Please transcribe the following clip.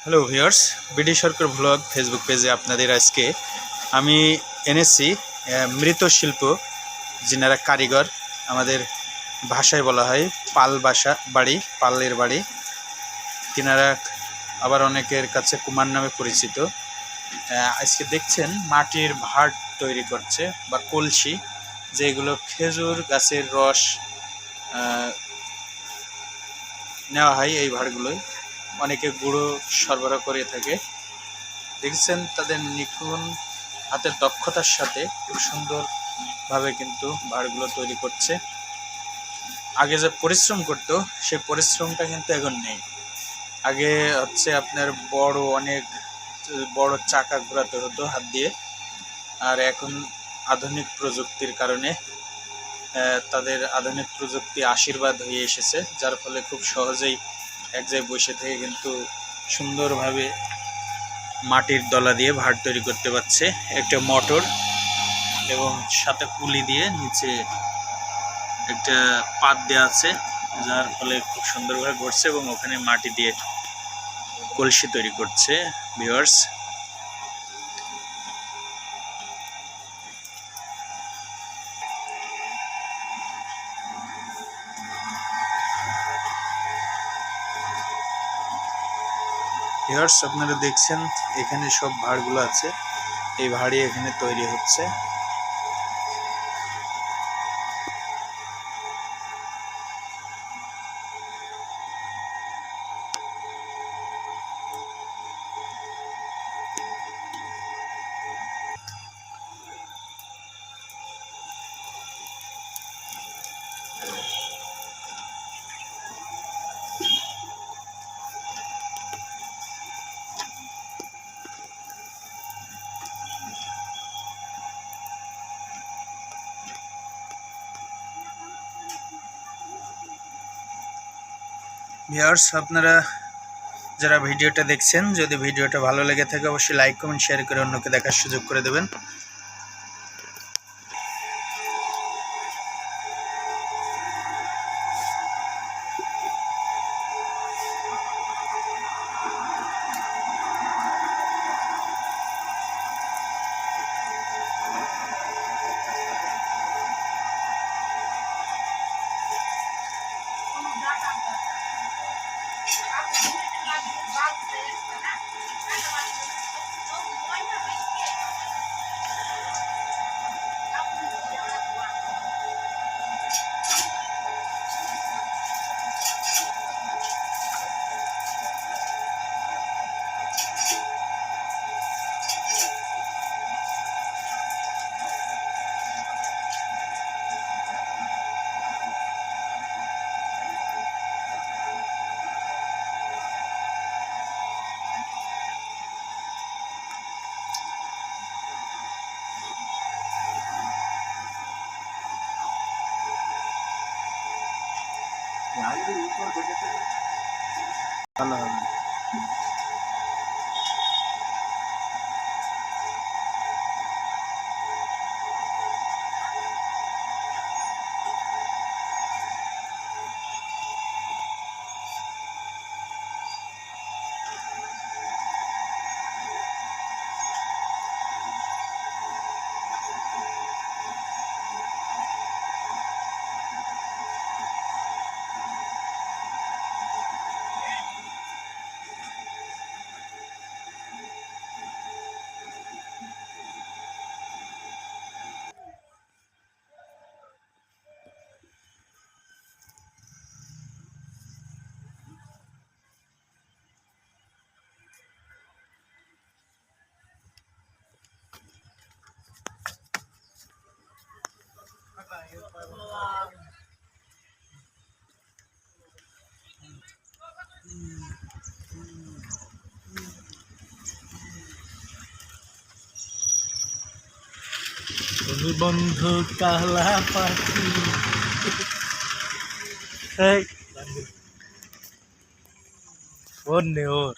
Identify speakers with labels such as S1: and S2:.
S1: Hello viewers, BD সরকার blog Facebook পেজে আপনাদের আজকে আমি এনেছি মৃৎশিল্প, যিনারা কারিগর, আমাদের ভাষায় বলা হয় পাল বাড়ি, পালের বাড়ি। তিনারা আবার অনেকের কাছে কুমার নামে পরিচিত। আজকে দেখছেন মাটির ভাঁড় তৈরি করছে বা কলসি, যেগুলো খেজুর গাছের রস নেওয়া হয়। এই ভাঁড়গুলোই অনেকে গুঁড়ো সরবরাহ করে থাকে। দেখছেন তাদের নিপুণ হাতের দক্ষতার সাথে খুব সুন্দরভাবে কিন্তু ভাঁড়গুলো তৈরি করছে। আগে যে পরিশ্রম করতো সেই পরিশ্রমটা কিন্তু এখন নেই। আগে হচ্ছে আপনার অনেক বড় চাকা ঘোরাতে হতো হাত দিয়ে, আর এখন আধুনিক প্রযুক্তির কারণে তাদের আধুনিক প্রযুক্তি আশীর্বাদ হয়ে এসেছে, যার ফলে খুব সহজেই এক জায়গায় বসে থেকে কিন্তু সুন্দরভাবে মাটির দলা দিয়ে ভাঁড় তৈরি করতে পারছে। একটা মোটর এবং সাথে পুলি দিয়ে নিচে একটা পাত দেওয়া আছে, যার ফলে খুব সুন্দরভাবে ঘুরছে এবং ওখানে মাটি দিয়ে কলসি তৈরি করছে। ভিউয়ার্স, আপনারা দেখছেন এখানে সব ভাঁড়গুলো আছে, এই ভাঁড়ই এখানে তৈরি হচ্ছে। ভিউয়ার্স, আপনারা যারা ভিডিওটা দেখছেন, যদি ভিডিওটা ভালো লেগে থাকে অবশ্যই লাইক কমেন্ট শেয়ার করে অন্যকে দেখার সুযোগ করে দেবেন। ভালো হবে। বন্ধু কালা পাখি, ওর নে ওর